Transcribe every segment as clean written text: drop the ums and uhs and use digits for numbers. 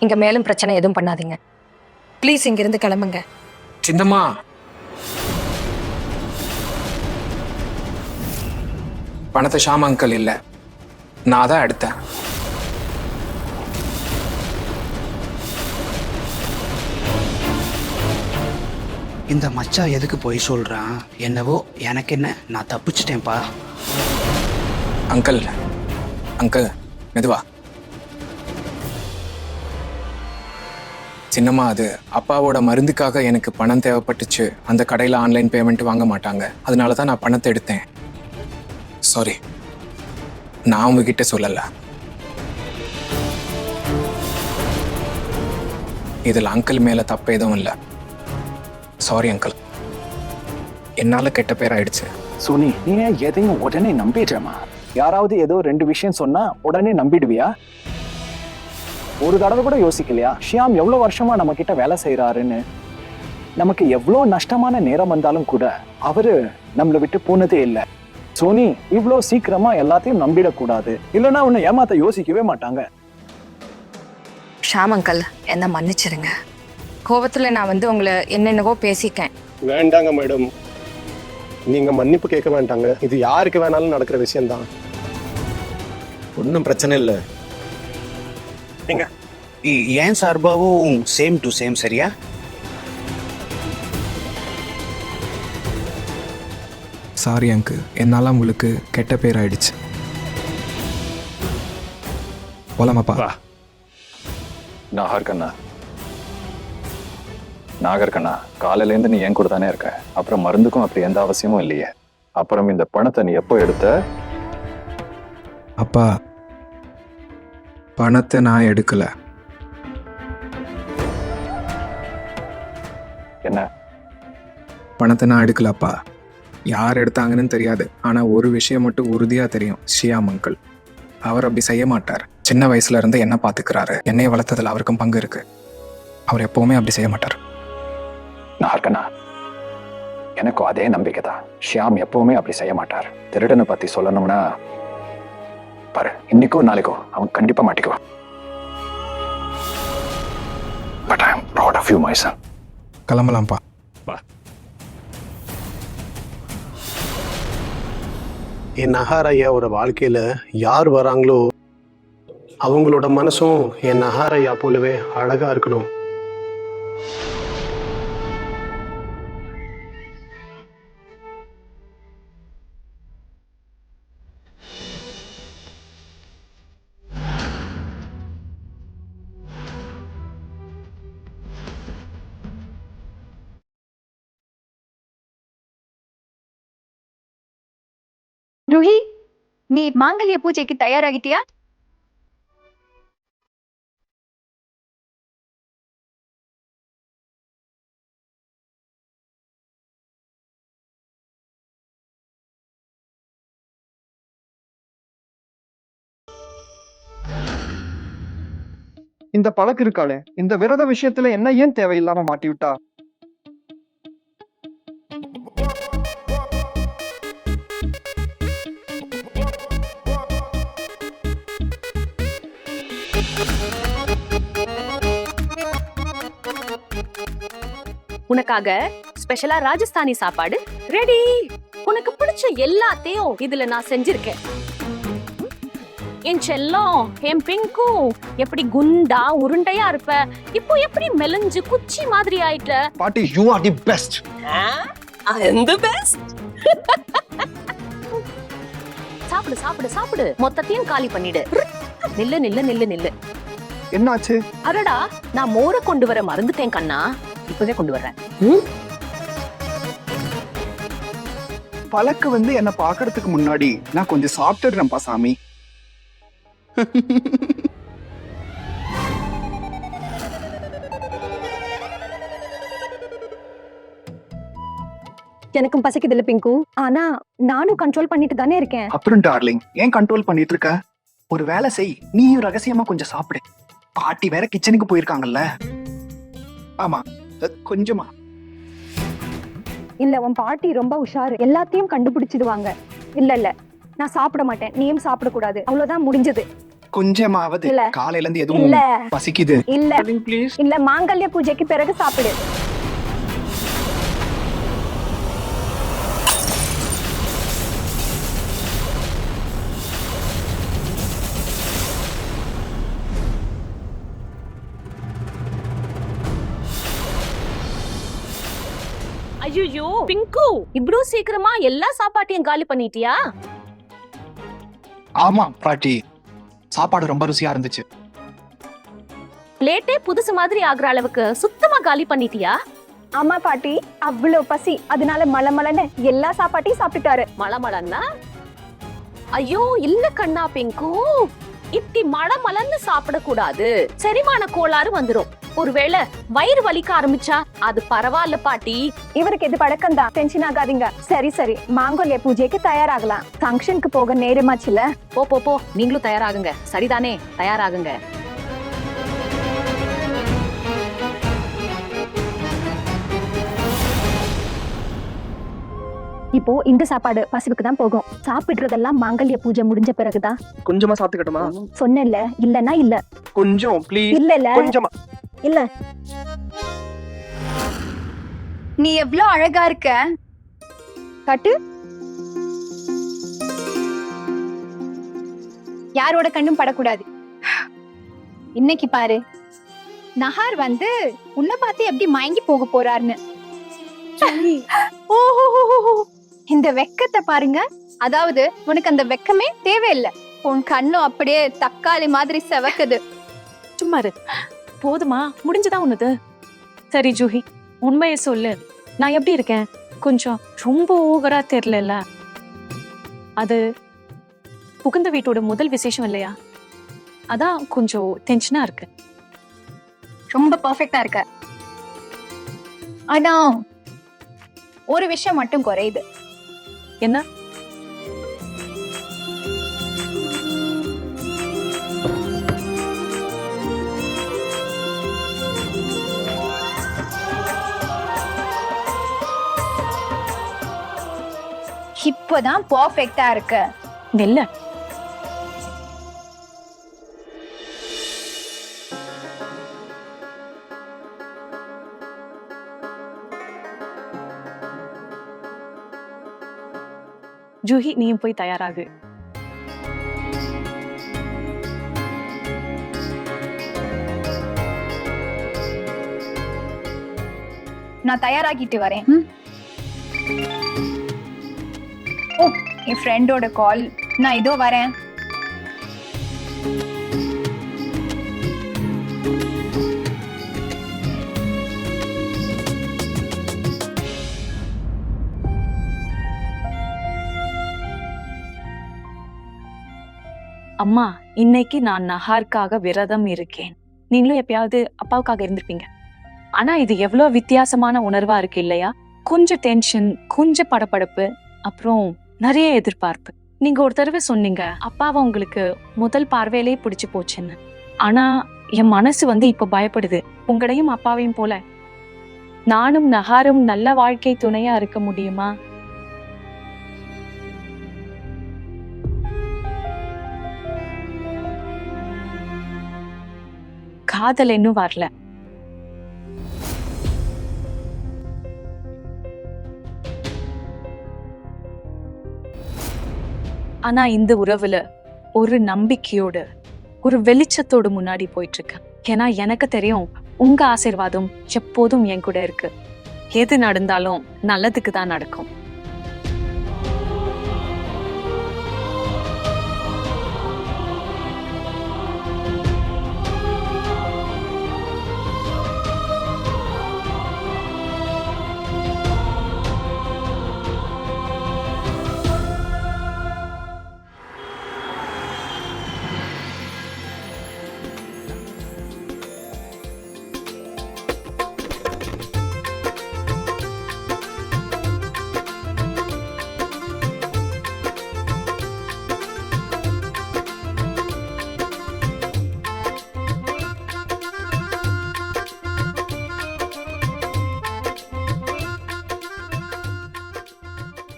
இங்க மேலும் பிரச்சனை எதுவும் பண்ணாதீங்க. ப்ளீஸ் இங்கிருந்து கிளம்புங்க. சின்னம்மா, பணத்தை ஷாம் அங்கிள் இல்லை, நான் தான் எடுத்தேன். இந்த மச்சா எதுக்கு போய் சொல்றான்? என்னவோ எனக்கு என்ன, நான் தப்பிச்சிட்டேன்ப்பா. அங்கிள் அங்கிள் மெதுவா. சின்னம்மா, அது அப்பாவோட மருந்துக்காக எனக்கு பணம் தேவைப்பட்டுச்சு. அந்த கடையில் ஆன்லைன் பேமெண்ட் வாங்க மாட்டாங்க, அதனால தான் நான் பணத்தை எடுத்தேன். சாரி, நான் உங்ககிட்ட சொல்லலை. இதில் அங்கிள் மேலே தப்பு எதுவும் இல்லை. சாரி அங்கிள், என்னால் கெட்ட பேர் ஆயிடுச்சு. சோனி, நீ எதையும் உடனே நம்பிடுறமா? யாராவது ஏதோ 2 விஷயம் சொன்னா உடனே நம்பிடுவியா? ஒரு தடவை கூட யோசிக்கலையா ஷியாம் எவ்வளவு வருஷமா நம்ம கிட்ட வேலை செய்யறாருன்னு? நமக்கு எவ்வளோ நஷ்டமான நேரம் வந்தாலும் கூட அவரு நம்மளை விட்டு போனதே இல்லை. சோனி, இவ்வளோ சீக்கிரமா எல்லாத்தையும் நம்பிடக்கூடாது, இல்லைன்னா உன்னை ஏமாத்த யோசிக்கவே மாட்டாங்க. ஷாம் அங்கிள், என்ன மன்னிச்சிருங்க. கோபத்துல நான் உங்களை என்னென்னவோ பேசிக்கேன். வேண்டாங்க மேடம், நீங்க மன்னிப்பு கேட்க வேண்டாங்க. இது யாருக்கு வேணாலும் நடக்கிற விஷயம்தான். ஒன்றும் பிரச்சனை இல்லை. ஏன் சார்பாவும் சேம் டு சேம், சரியா? சாரி அங்கிள், என்னால் உங்களுக்கு கெட்ட பேர் ஆயிடுச்சு. போலாமாப்பா? நாகர்கண்ணா, காலையிலேருந்து நீ என் கூட தானே இருக்க. அப்புறம் மருந்துக்கும் அப்படி எந்த அவசியமும் இல்லையே. அப்புறம் இந்த பணத்தை நீ எப்போ எடுத்த? அப்பா, பணத்தை நான் எடுக்கல. என்ன? பணத்தை நான் எடுக்கலப்பா. யார் எடுத்தாங்கன்னு தெரியாது, ஆனால் ஒரு விஷயம் மட்டும் உறுதியாக தெரியும். ஷியாம் அங்கிள் அவர் அப்படி செய்ய மாட்டார். சின்ன வயசுல இருந்து என்ன பார்த்துக்கிறாரு, என்னைய வளர்த்ததில் அவருக்கும் பங்கு இருக்கு. அவர் எப்பவுமே அப்படி செய்ய மாட்டார். நாகர்கண்ணா, எனக்கும் அதே நம்பிக்கை தான். ஷியாம் எப்பவுமே அப்படி செய்ய மாட்டார். திருடனை பத்தி சொல்லணும்னா பாரு, இன்னைக்கோ நாளைக்கோ அவன் கண்டிப்பா மாட்டிக்குவான். But I am proud of you, my son. கிளம்பலாம்ப்பா. என் நகார் ஐயாவோட வாழ்க்கையில யார் வராங்களோ அவங்களோட மனசும் என் நகார் ஐயா போலவே அழகா இருக்கணும். ருஹி, நீ மாங்கல்ய பூஜைக்கு தயாராகிட்டியா? இந்த பழக்கம் இருக்காளே, இந்த விரத விஷயத்துல என்ன ஏன் தேவையில்லாம மாட்டி விட்டா? உனக்காக ஸ்பெஷலா ராஜஸ்தானி சாப்பாடு ரெடி. உனக்கு பிடிச்ச எல்லாத்தையும் இதுல நான் செஞ்சிருக்கேன். என் செல்லம், என் பிங்கு, எப்படி குண்டா உருண்டையா இருப்ப, இப்போ எப்படி மெலிஞ்சு குச்சி மாதிரி ஆயிட்ட. பாட்டி, யூ ஆர் தி பெஸ்ட். அந்த பெஸ்ட். சாப்பிடு சாப்பிடு சாப்பிடு, மொத்தத்தையும் காலி பண்ணிடு. நில்லு நில்லு நில்லு நில்லு. என்னாச்சு? அடடா, நான் மோரை கொண்டு வர மறந்துட்டேன் கண்ணா. இப்பவே கொண்டு வர்றேன். பழக்க என்ன பாக்குறதுக்கு முன்னாடி நான் கொஞ்சம் சாப்பிட்டுடுறேன்ப்பா சாமி. எனக்கும் பசிக்குது இல்ல பிங்கு, ஆனா நானும் கண்ட்ரோல் பண்ணிட்டு தானே இருக்கேன். அப்புறம் டார்லிங், ஏன் கண்ட்ரோல் பண்ணிட்டு இருக்க? ஒரு வேலை செய், நீயும் ரகசியமா கொஞ்சம் சாப்பிடு. பாட்டி வேற கிச்சனுக்கு போயிருக்காங்கல்ல. ஆமா, கொஞ்சமா. இல்ல, உன் பாட்டி ரொம்ப உஷாரு, எல்லாத்தையும் கண்டுபிடிச்சிடுவாங்க. இல்ல இல்ல, நான் சாப்பிட மாட்டேன், நீயும் சாப்பிட கூடாது, அவ்வளவுதான், முடிஞ்சது. கொஞ்சமாவது இல்ல. காலையில இருந்து இல்ல எதுவும் பசிக்குது இல்ல ப்ளீஸ். இல்ல மாங்கல்ய பூஜைக்கு பிறகு சாப்பிடு. ஐயோ பிங்கு, இவ்வளவு சீக்கிரமா எல்லா சாப்பாட்டையும் காலி பண்ணிட்டியா? ஆமா பாட்டி, சாப்பாடு ரொம்ப ருசியா இருந்துச்சு. பிளேட்டே புதுசு மாதிரி ஆகுற அளவுக்கு சுத்தமா காலி பண்ணிட்டியா? ஆமா பாட்டி, அவ்வளவு பசி, அதனால மலமலன்னு எல்லா சாப்பாட்டையும் சாப்பிட்டுட்டாரு. மளமளன்னா? ஐயோ இல்ல கண்ணா பிங்கு, இப்படி மளமளன்னு சாப்பிடக்கூடாது. செரிமான கோளாறு வந்துரும். ஒருவேளை வயிறு வலிக்க ஆரம்பிச்சா அது பரவாயில்ல பாட்டி. இவருக்கு இது பழக்கம் தான், டென்ஷன் ஆகாதீங்க. சரி சரி, மாங்கல்ய பூஜைக்கு தயாராகலாம். ஃபங்க்ஷனுக்கு போக நேரமாச்சுல. போ போ போ, நீங்களும் தயாராகுங்க. சரிதானே? தயாராகுங்க. இப்போ இந்த சாப்பாடு பசிவுக்கு தான் போகும். சாப்பிடுறதெல்லாம் மாங்கல்ய பூஜை முடிஞ்ச பிறகுதான். கொஞ்சமா சாப்பிட்டுக்கட்டுமா? சொன்னேன்ல, இல்லன்னா இல்ல. கொஞ்சம் ப்ளீஸ். இல்ல இல்ல கொஞ்சமா. இல்ல. நீ எவ்ளோ அழகா இருக்க. காட்டு. யாரோட கண்ணும் படக்கூடாது. இன்னைக்கு பாரு, நஹார் வந்து உன்னை பார்த்து எப்படி மயங்கி போக போறாருன்னு. இந்த வெக்கத்தை பாருங்க. அதாவது உனக்கு அந்த வெக்கமே தேவையில்லை. உன் கண்ணும் அப்படியே தக்காளி மாதிரி செவக்குது. சும்மா இரு. போதுமா? முடிஞ்சதா உனது? சரி ஜூஹி, உண்மையை சொல்லு. நான் எப்படி இருக்கேன்? கொஞ்சம் ரொம்ப ஓவரா தெரியல. அது புகுந்த வீட்டோட முதல் விசேஷம் இல்லையா? அதான் கொஞ்சம் டென்ஷனா இருக்கு. ரொம்ப பர்ஃபெக்டா இருக்க. ஆனா ஒரு விஷயம் மட்டும் குறையுது. என்ன? இப்பதான் பர்ஃபெக்டா இருக்க. நெல்ல ஜூஹி, நீயும் போய் தயாராகு. நான் தயாராகிட்டு வரேன். ஓ, என் ஃப்ரெண்டோட கால். நான் இதோ வரேன். அம்மா, இன்னைக்கு நான் நஹாருக்காக விரதம் இருக்கேன். நீங்களும் எப்பயாவது அப்பாவுக்காக இருந்திருப்பீங்க. ஆனா இது எவ்வளவு வித்தியாசமான உணர்வா இருக்கு இல்லையா? கொஞ்சம் டென்ஷன், கொஞ்சம் படபடப்பு, அப்புறம் நிறைய எதிர்பார்ப்பு. நீங்க ஒரு தடவை சொன்னீங்க அப்பாவை உங்களுக்கு முதல் பார்வையிலே பிடிச்சு போச்சுன்னு. ஆனா என் மனசு வந்து இப்ப பயப்படுது. உங்களையும் அப்பாவையும் போல நானும் நஹாரும் நல்ல வாழ்க்கை துணையா இருக்க முடியுமா? காதல் இன்னும் வரல. ஆனா இந்த உறவுல ஒரு நம்பிக்கையோடு, ஒரு வெளிச்சத்தோடு முன்னாடி போயிட்டு இருக்கேன். ஏன்னா எனக்கு தெரியும் உங்க ஆசீர்வாதம் எப்போதும் என் கூட இருக்கு. எது நடந்தாலும் நல்லதுக்கு தான் நடக்கும்.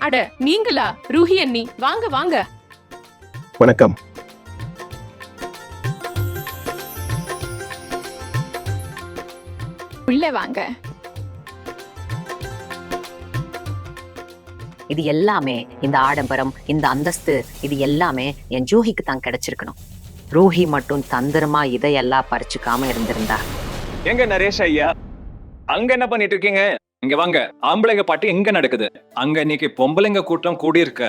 அட நீங்களா? ரூஹி அண்ணி, வாங்க வாங்க. வணக்கம். உள்ள வாங்க. இது எல்லாமே, இந்த ஆடம்பரம், இந்த அந்தஸ்து, இது எல்லாமே என் ஜூஹிக்கு தான் கிடைச்சிருக்கணும். ரூஹி மட்டும் தந்திரமா இதையெல்லாம் பறிச்சுக்காம இருந்திருந்தா. எங்க நரேஷ் ஐயா, அங்க என்ன பண்ணிட்டு இருக்கீங்க? இங்க வாங்க. ஆம்பளைங்க பாட்டு எங்க நடக்குது? அங்க இன்னைக்கு பொம்பளைங்க கூட்டம் கூடி இருக்க.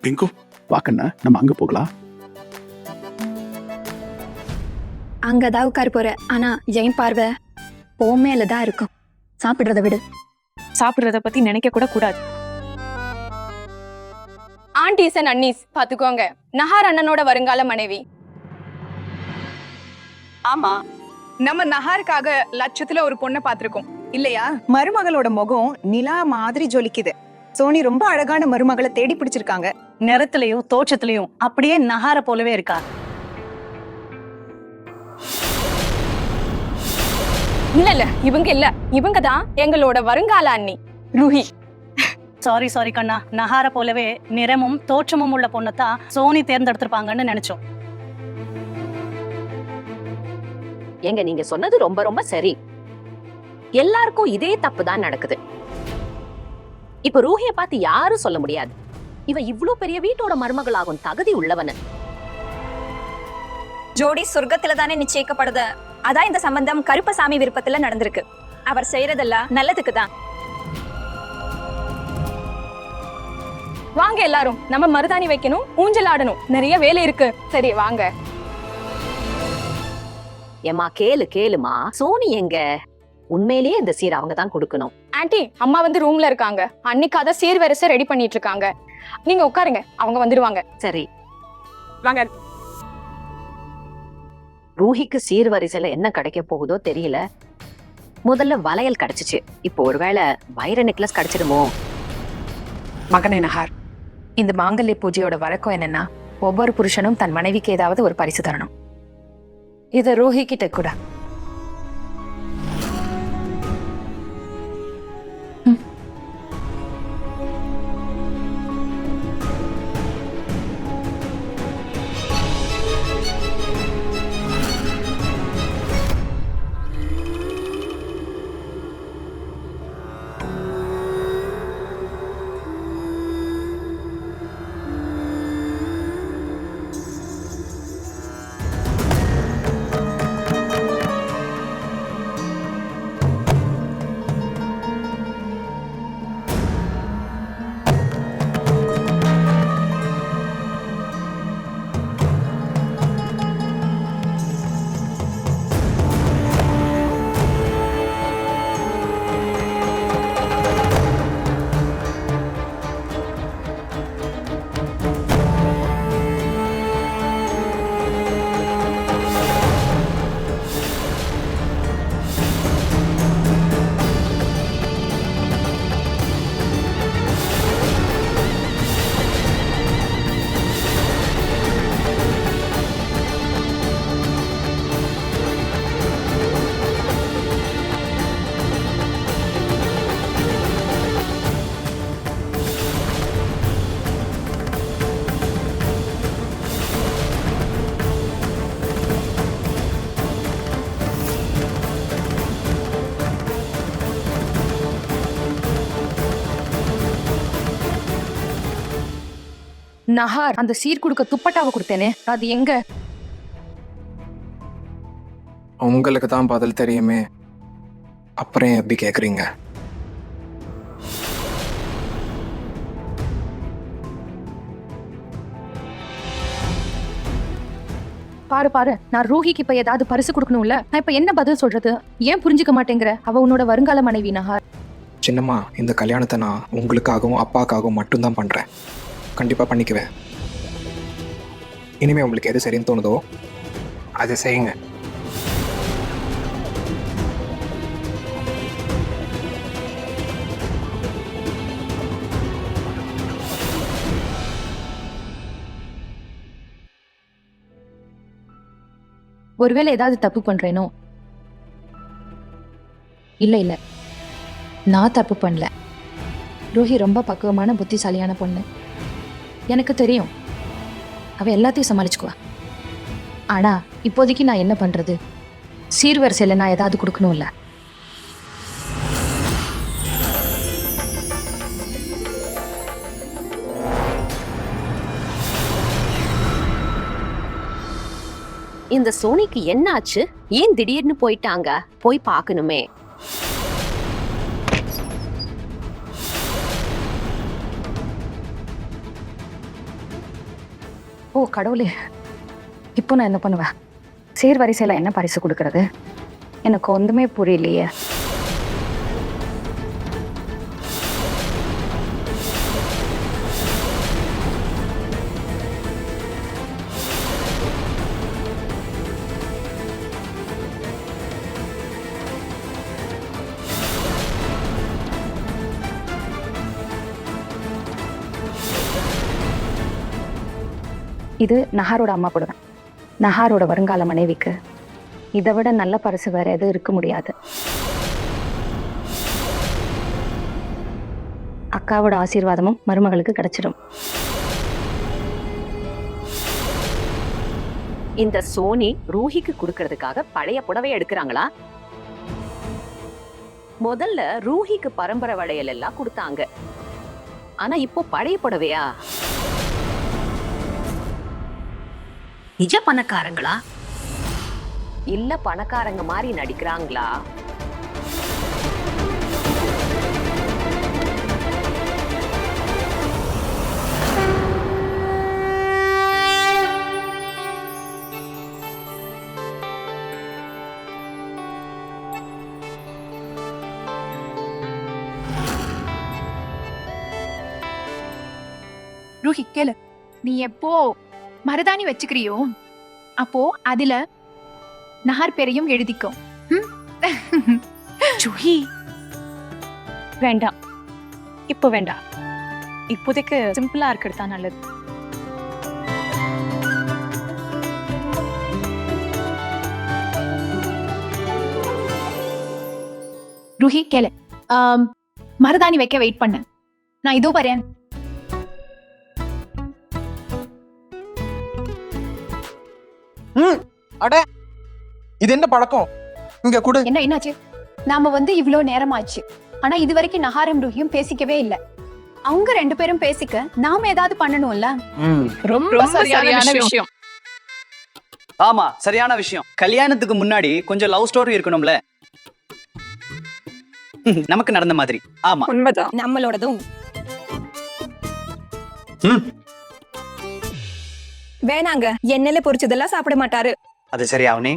பிங்கு வாக்கண்ணா, நம்ம அங்க போகலாம். அங்கதான் உட்கார போற. ஆனா ஜெயின் பார்வை மேலதான் இருக்கும். சாப்பிடுறத விடு. சாப்பிடுறத பத்தி நினைக்க கூட கூடாது. ஆண்டிஸ் அண்ட் அண்ணீஸ் பாத்துக்கோங்க, நஹார் அண்ணனோட வருங்கால மனைவி. ஆமா, நம்ம நஹாருக்காக லட்சத்துல ஒரு பொண்ணை பாத்திருக்கோம் இல்லையா? மருமகளோட முகம் நிலா மாதிரி ஜொலிக்குது. சோனி ரொம்ப அழகான மருமகளை தேடி பிடிச்சிருக்காங்க. நிறத்திலையும் தோற்றத்திலையும் அப்படியே நஹார போலவே இருக்கா. இல்ல இவங்க இல்ல, இவங்க தான் எங்களோட வருங்கால அண்ணி ரூஹி. சாரி கண்ணா, நஹார போலவே நிறமும் தோற்றமும் உள்ள பொண்ணத்தான் சோனி தேர்ந்தெடுத்திருப்பாங்கன்னு நினைச்சோம். எங்க நீங்க சொன்னது ரொம்ப ரொம்ப சரி. எல்லாருக்கும் இதே தப்பு தான் நடக்குது. இப்ப ரூஹிய பார்த்து யாரும் சொல்ல முடியாது இவ இவ்ளோ பெரிய வீட்டோட மருமகளாகும் தகுதி உள்ளவனு. ஜோடி சொர்க்கத்துல தானே நிச்சயிக்கப்படுது. அதான் இந்த சம்பந்தம் கருப்பசாமி விருப்பத்துல நடந்திருக்கு. அவர் செய்யறதெல்லாம் நல்லதுக்கு தான். வாங்க எல்லாரும், நம்ம மருதாணி வைக்கணும், ஊஞ்சல் ஆடணும், நிறைய வேலை இருக்கு. சரி வாங்க. ஏமா கேளுமா, சோனி எங்க? உண்மையிலேயே இந்த சீர் அவங்க தான் கொடுக்கணும். ஆன்ட்டி, அம்மா வந்து ரூம்ல இருக்காங்க. அன்னைக்காக சீர்வரிசை ரெடி பண்ணிட்டு இருக்காங்க. நீங்க உட்காருங்க, அவங்க வந்துடுவாங்க. சரி வாங்க. ரூஹிக்கு சீர்வரிசையில என்ன கிடைக்க போகுதோ தெரியல. முதல்ல வளையல் கிடைச்சிச்சு, இப்போ ஒருவேளை வைர நெக்லஸ் கிடைச்சிடுமோ? மகனே நஹார், இந்த மாங்கல்ய பூஜையோட வழக்கம் என்னன்னா, ஒவ்வொரு புருஷனும் தன் மனைவிக்கு ஏதாவது ஒரு பரிசு தரணும். இத ரூஹி கிட்ட கூட. நஹார், அந்த சீர் கொடுக்க துப்பட்டாவை கொடுத்தேனே, அது எங்க? உங்களுக்கு தான் பதில் தெரியுமே, அப்புறம் ஏன் எப்படி கேக்குறீங்க? பாரு, நான் ரூஹிக்கு இப்ப ஏதாவது பரிசு கொடுக்கணும்ல. நான் இப்ப என்ன பதில் சொல்றது? ஏன் புரிஞ்சுக்க மாட்டேங்கிற? அவ உன்னோட வருங்கால மனைவி நஹார். சின்னம்மா, இந்த கல்யாணத்தை நான் உங்களுக்காகவும் அப்பாக்காகவும் மட்டும்தான் பண்றேன். கண்டிப்பா பண்ணிக்குவேன். இனிமே உங்களுக்கு எது சரின்னு தோணுதோ அதை செய்யுங்க. ஒருவேளை ஏதாவது தப்பு பண்றேனோ? இல்ல, நான் தப்பு பண்ணல. ரூஹி ரொம்ப பக்குவமான புத்திசாலியான பொண்ணு. எனக்கு தெரியும், அவ எல்லாத்தையும் சமாளிச்சுக்குவா. ஆனா இப்போதைக்கு நான் என்ன பண்றது? சீர்வரிசையில நான் ஏதாவது கொடுக்கணும்ல. இந்த சோனிக்கு என்னாச்சு? ஏன் திடீர்னு போயிட்டாங்க? போய் பார்க்கணுமே. ஓ கடவுளே, இப்போ நான் என்ன பண்ணுவேன்? சீர்வரிசையில என்ன பரிசு கொடுக்கறது? எனக்கு ஒன்றுமே புரியலையே. இது நஹாரோட அம்மா போடுவேன். நஹாரோட வருங்கால மனைவிக்கு இதை விட நல்ல பரிசு வேற எதுவும் இருக்க முடியாது. அக்காவோட ஆசீர்வாதமும் மருமகளுக்கு கிடைச்சிடும். இந்த சோனி ரூஹிக்கு கொடுக்கறதுக்காக பழைய புடவை எடுக்கிறாங்களா? முதல்ல ரூஹிக்கு பரம்பரை வளையல் எல்லாம் கொடுத்தாங்க. ஆனா இப்போ பழைய புடவையா? நிஜ பணக்காரங்களா இல்ல பணக்காரங்க மாதிரி நடிக்கிறாங்களா? ரூஹி கேளு, நீ எப்போ மருதாணி வச்சுக்கிறியோ அப்போ அதுல நஹார் பேரையும் எழுதிக்கோ. ஜூஹி வேண்டாம், இப்போ வேண்டாம். இப்போதைக்கு சிம்பிளா இருக்கிறது தான் நல்லது. ரூஹி கேளு, மருதாணி வைக்க வெயிட் பண்ணு, நான் இதோ வரேன். அட இது என்ன பழக்கம்? இங்க கொடு. என்ன என்னாச்சு? நாம இவ்ளோ நேரமாச்சு, ஆனா இது வரைக்கும் நஹாரும் ரூஹியும் பேசிக்கவே இல்ல. அவங்க 2 பேரும் பேசிக்க நாம ஏதாவது பண்ணணும்ல. ரொம்ப சரியான விஷயம். ஆமா, சரியான விஷயம். கல்யாணத்துக்கு முன்னாடி கொஞ்சம் லவ் ஸ்டோரி இருக்கணும்ல, நமக்கு நடந்த மாதிரி. ஆமா உண்மைதான். நம்மளோடதும் வேணாங்க, எண்ணெயில பொரிச்சதெல்லாம் சாப்பிட மாட்டாரு. அது சரி அவனே,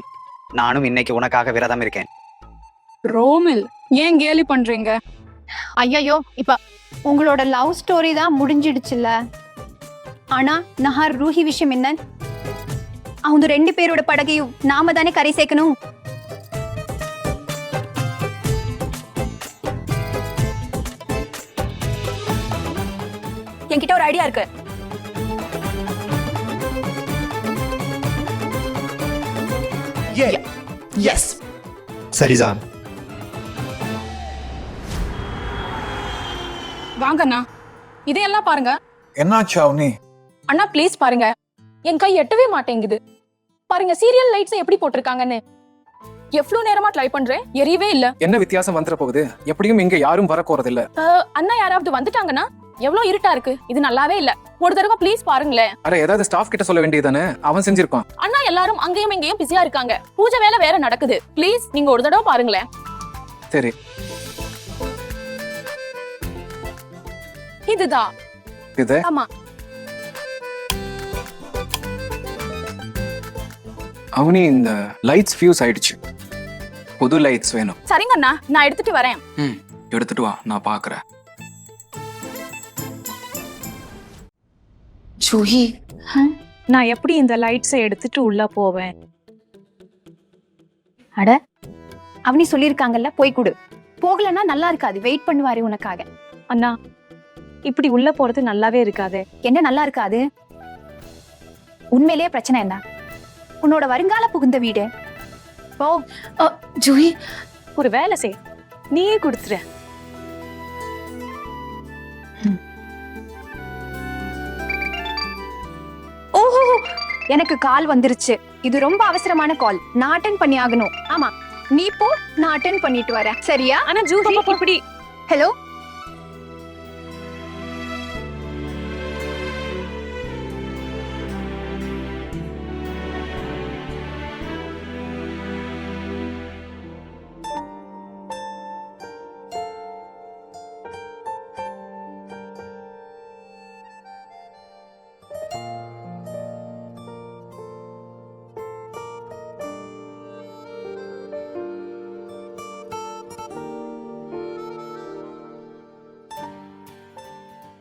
நானும் இன்னைக்கு உனக்காக விரதம் இருக்கேன். ரோமில் ஏன் கேலி பண்றீங்க? ஐயோ, இப்ப உங்களோட லவ் ஸ்டோரி தான் முடிஞ்சிடுச்சுல. ஆனா நஹார் ரூஹி விஷயம் என்ன? அவங்க 2 பேரோட படகையும் நாம தானே கரை சேர்க்கணும். என்கிட்ட ஒரு ஐடியா இருக்கு. எஸ் சரிதான். வாங்க அண்ணா, இதையெல்லாம் பாருங்க. என்னாச்சு அவனி? அண்ணா ப்ளீஸ் பாருங்க, என் கை எட்டவே மாட்டேங்குது. பாருங்க சீரியல் லைட்ஸ் எப்படி போட்டிருக்காங்கன்னு. எவ்வளவு நேரமா ட்ரை பண்றேன், எரியவே இல்ல. என்ன வித்தியாசம் வந்துற போகுது? எப்படியும் இங்க யாரும் வர போறது இல்ல. அண்ணா யாராவது வந்துட்டாங்கன்னா எவ்வளவு இருட்டா இருக்கு, இது நல்லாவே இல்ல. ஒரு தடவை ப்ளீஸ் பாருங்களேன். அட ஏதாவது ஸ்டாஃப் கிட்ட சொல்ல வேண்டியதானே, அவன் செஞ்சிருக்கான். அண்ணா எல்லாரும் அங்கேயும் இங்கேயும் பிஸியா இருக்காங்க, பூஜை வேலை வேற நடக்குது. ப்ளீஸ் நீங்க ஒரு தடவை பாருங்களேன். சரி இதுதான் இது. ஆமா அவனி, இந்த லைட்ஸ் ஃபியூஸ் ஆயிடுச்சு. புது லைட்ஸ் வேணும். சரிங்க அண்ணா, நான் எடுத்துட்டு வரேன். எடுத்துட்டு வா, நான் பாக்குறேன். ஜூஹி, நான் எப்படி இந்த லைட்ஸை எடுத்துட்டு உள்ள போவேன்? அட அவனி சொல்லிருக்காங்கல்ல, போய் கொடு. போகலன்னா நல்லா இருக்காது, வெயிட் பண்ணுவாரு உனக்காக. அண்ணா, இப்படி உள்ள போறது நல்லாவே இருக்காது. என்ன நல்லா இருக்காது? உண்மையிலேயே பிரச்சனை என்ன? உன்னோட வருங்கால புகுந்த வீடு. ஓ ஜூஹி, ஒரு வேலை செய், நீயே கொடுத்துரு. ஓஹோ, எனக்கு கால் வந்துருச்சு. இது ரொம்ப அவசரமான கால். நான் அட்டென்ட் பண்ணி ஆகணும். ஆமா, நீ போ, நான் அட்டென்ட் பண்ணிட்டு வரேன். சரியா? ஆனா ஜூஹி இப்படி ஹலோ.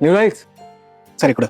நியூ லைஃப் சரி கொடு.